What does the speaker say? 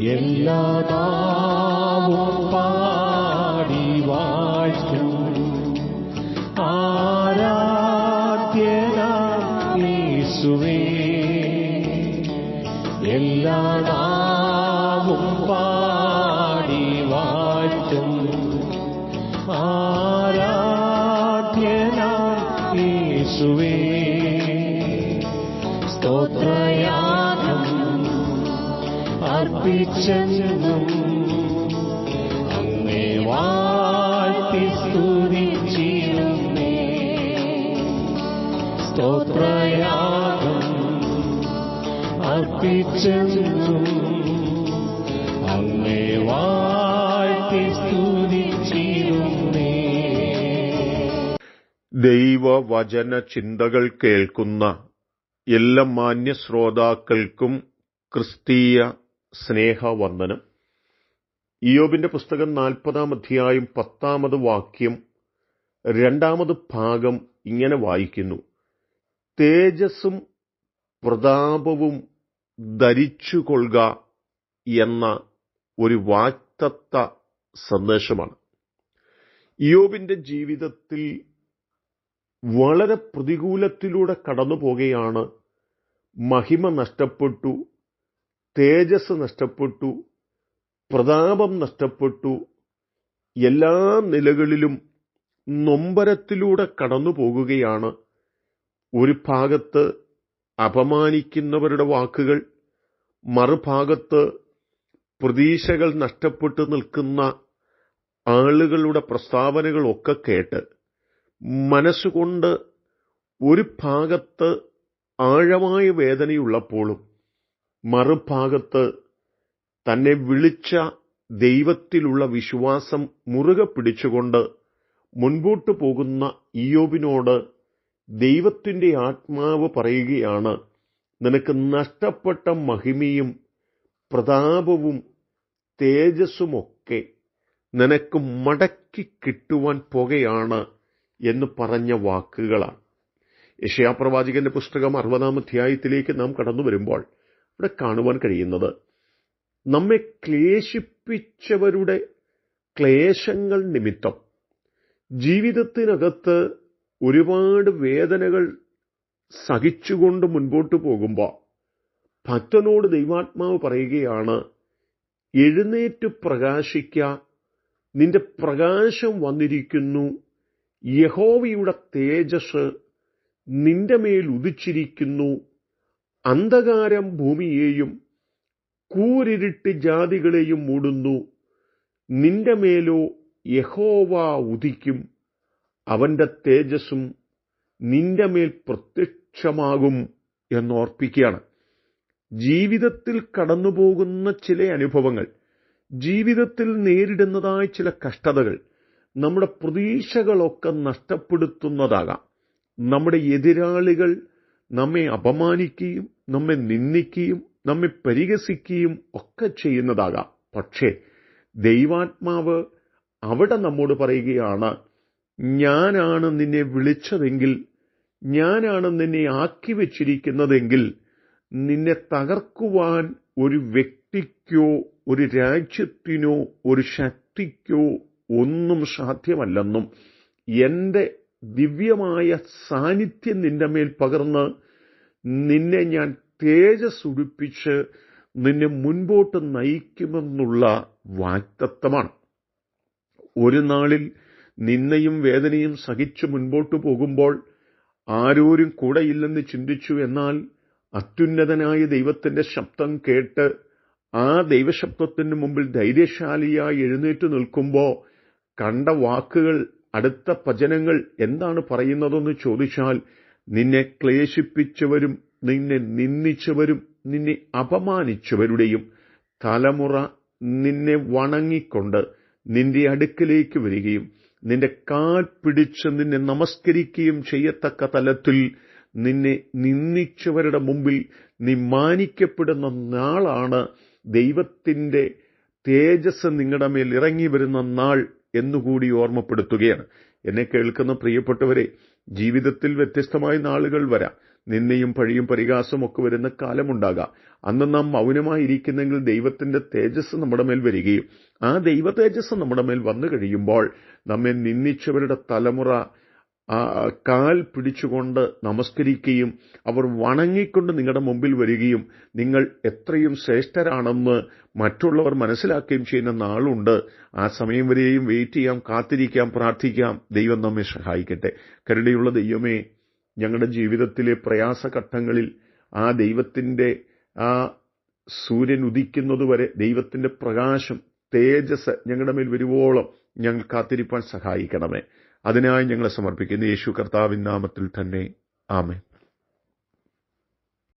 എല്ലാ നാവും പാടി വാഴ്ത്തും ആരാധ്യനാം യേശുവേ. എല്ലാ നാവും പാടി വാഴ്ത്തും ആരാധ്യനാം യേശുവേ. സ്തോത്രയാഗം അർപ്പിച്ചെന്നും അങ്ങേ വാഴ്ത്തി സ്തുതിച്ചിരുന്നേ. സ്തോത്രയാഗം അർപ്പിച്ചെന്നും അങ്ങേ വാഴ്ത്തി സ്തുതിച്ചിരുന്നേ. ദൈവവചന ചിന്തകൾ കേൾക്കുന്ന എല്ലാ മാന്യ ശ്രോതാക്കൾക്കും ക്രിസ്തീയ സ്നേഹവന്ദനം. ഇയ്യോബിന്റെ പുസ്തകം 40-ാം അധ്യായം 10-ാമത് വാക്യം 2-ാമത് ഭാഗം ഇങ്ങനെ വായിക്കുന്നു: തേജസ്സും പ്രതാപവും ധരിച്ചുകൊള്ളുക എന്ന ഒരു വാഗ്ദത്ത സന്ദേശമാണ്. ഇയ്യോബിന്റെ ജീവിതത്തിൽ വളരെ പ്രതികൂലത്തിലൂടെ കടന്നു പോകുകയാണ്. മഹിമ നഷ്ടപ്പെട്ടു, തേജസ് നഷ്ടപ്പെട്ടു, പ്രതാപം നഷ്ടപ്പെട്ടു. എല്ലാ നിലകളിലും നൊമ്പരത്തിലൂടെ കടന്നു പോകുകയാണ്. ഒരു ഭാഗത്ത് അപമാനിക്കുന്നവരുടെ വാക്കുകൾ, മറുഭാഗത്ത് പ്രതീക്ഷകൾ നഷ്ടപ്പെട്ടു നിൽക്കുന്ന ആളുകളുടെ പ്രസ്താവനകളൊക്കെ കേട്ട് മനസ്സുകൊണ്ട് ഒരു ഭാഗത്ത് ആഴമായ വേദനയുള്ളപ്പോഴും മറുഭാഗത്ത് തന്നെ വിളിച്ച ദൈവത്തിലുള്ള വിശ്വാസം മുറുകെ പിടിച്ചുകൊണ്ട് മുൻപോട്ട് പോകുന്ന ഇയ്യോബിനോട് ദൈവത്തിൻ്റെ ആത്മാവ് പറയുകയാണ്: നിനക്ക് നഷ്ടപ്പെട്ട മഹിമയും പ്രതാപവും തേജസ്സുമൊക്കെ നിനക്ക് മടക്കി കിട്ടുവാൻ പോകുകയാണ് എന്ന് പറഞ്ഞ വാക്കുകളാണ്. യെശയ്യാപ്രവാചകന്റെ പുസ്തകം 60-ാം അധ്യായത്തിലേക്ക് നാം കടന്നു വരുമ്പോൾ ഇവിടെ കാണുവാൻ കഴിയുന്നത്, നമ്മെ ക്ലേശിപ്പിച്ചവരുടെ ക്ലേശങ്ങൾ നിമിത്തം ജീവിതത്തിനകത്ത് ഒരുപാട് വേദനകൾ സഹിച്ചുകൊണ്ട് മുൻപോട്ട് പോകുമ്പോൾ ഭക്തനോട് ദൈവാത്മാവ് പറയുകയാണ്: എഴുന്നേറ്റ് പ്രകാശിക്ക, നിന്റെ പ്രകാശം വന്നിരിക്കുന്നു, യഹോവയുടെ തേജസ് നിന്റെ മേൽ ഉദിച്ചിരിക്കുന്നു, അന്ധകാരം ഭൂമിയെയും കൂരിരുട്ട് ജാതികളെയും മൂടുന്നു, നിന്റെ മേലോ യഹോവ ഉദിക്കും, അവന്റെ തേജസ്സും നിന്റെ മേൽ പ്രത്യക്ഷമാകും എന്നോർപ്പിക്കുകയാണ്. ജീവിതത്തിൽ കടന്നുപോകുന്ന ചില അനുഭവങ്ങൾ, ജീവിതത്തിൽ നേരിടുന്നതായ ചില കഷ്ടതകൾ നമ്മുടെ പ്രതീക്ഷകളൊക്കെ നഷ്ടപ്പെടുത്തുന്നതാകാം. നമ്മുടെ എതിരാളികൾ നമ്മെ അപമാനിക്കുകയും നമ്മെ നിന്ദിക്കുകയും നമ്മെ പരിഹസിക്കുകയും ഒക്കെ ചെയ്യുന്നതാകാം. പക്ഷേ ദൈവാത്മാവ് അവിടെ നമ്മോട് പറയുകയാണ്: ഞാനാണ് നിന്നെ വിളിച്ചതെങ്കിൽ, ഞാനാണ് നിന്നെ ആക്കി വച്ചിരിക്കുന്നതെങ്കിൽ, നിന്നെ തകർക്കുവാൻ ഒരു വ്യക്തിക്കോ ഒരു രാജ്യത്തിനോ ഒരു ശക്തിക്കോ ഒന്നും സാധ്യമല്ലെന്നും എൻ്റെ ദിവ്യമായ സാന്നിധ്യം നിന്റെ മേൽ പകർന്ന് നിന്നെ ഞാൻ തേജസ് ഉടുപ്പിച്ച് നിന്നെ മുൻപോട്ട് നയിക്കുമെന്നുള്ള വാഗ്ദത്തമാണ്. ഒരു നാളിൽ നിന്നയും വേദനയും സഹിച്ച് മുൻപോട്ട് പോകുമ്പോൾ ആരോരും കൂടെയില്ലെന്ന് ചിന്തിച്ചു. എന്നാൽ അത്യുന്നതനായ ദൈവത്തിൻ്റെ ശബ്ദം കേട്ട് ആ ദൈവശബ്ദത്തിന് മുമ്പിൽ ധൈര്യശാലിയായി എഴുന്നേറ്റ് നിൽക്കുമ്പോൾ കണ്ട വാക്കുകൾ, അടുത്ത വചനങ്ങൾ എന്താണ് പറയുന്നതെന്ന് ചോദിച്ചാൽ, നിന്നെ ക്ലേശിപ്പിച്ചവരും നിന്നെ നിന്ദിച്ചവരും നിന്നെ അപമാനിച്ചവരുടെയും തലമുറ നിന്നെ വണങ്ങിക്കൊണ്ട് നിന്റെ അടുക്കലേക്ക് വരികയും നിന്റെ കാൽ പിടിച്ച് നിന്നെ നമസ്കരിക്കുകയും ചെയ്യത്തക്ക തലത്തിൽ നിന്നെ നിന്ദിച്ചവരുടെ മുമ്പിൽ നീ മാനിക്കപ്പെടുന്ന നാളാണ് ദൈവത്തിൻ്റെ തേജസ് നിങ്ങളുടെ മേൽ ഇറങ്ങി വരുന്ന നാൾ എന്നുകൂടി ഓർമ്മപ്പെടുത്തുകയാണ്. എന്നെ കേൾക്കുന്ന പ്രിയപ്പെട്ടവരെ, ജീവിതത്തിൽ വ്യത്യസ്തമായ നാളുകൾ വരാം. നിന്ദയും പഴിയും പരിഹാസവും ഒക്കെ വരുന്ന കാലമുണ്ടാകാം. അന്ന് നാം മൗനമായിരിക്കുന്നെങ്കിൽ ദൈവത്തിന്റെ തേജസ് നമ്മുടെ മേൽ വരികയും ആ ദൈവ തേജസ് നമ്മുടെ മേൽ വന്നു കഴിയുമ്പോൾ നമ്മെ നിന്ദിച്ചവരുടെ തലമുറ കാൽ പിടിച്ചുകൊണ്ട് നമസ്കരിക്കുകയും അവർ വണങ്ങിക്കൊണ്ട് നിങ്ങളുടെ മുമ്പിൽ വരികയും നിങ്ങൾ എത്രയും ശ്രേഷ്ഠരാണെന്ന് മറ്റുള്ളവർ മനസ്സിലാക്കുകയും ചെയ്യുന്ന നാളുണ്ട്. ആ സമയം വരെയും വെയിറ്റ് ചെയ്യാം, കാത്തിരിക്കാം, പ്രാർത്ഥിക്കാം. ദൈവം നമ്മെ സഹായിക്കട്ടെ. കരുണയുള്ള ദൈവമേ, ഞങ്ങളുടെ ജീവിതത്തിലെ പ്രയാസഘട്ടങ്ങളിൽ ആ ദൈവത്തിന്റെ ആ സൂര്യൻ ഉദിക്കുന്നതുവരെ ദൈവത്തിന്റെ പ്രകാശം, തേജസ് ഞങ്ങളുടെ മേൽ വരുവോളം ഞങ്ങൾ കാത്തിരിപ്പാൻ സഹായിക്കണമേ. അതിനായി ഞങ്ങളെ സമർപ്പിക്കുന്നു. യേശു കർത്താവിൻ നാമത്തിൽ തന്നെ. ആമേൻ.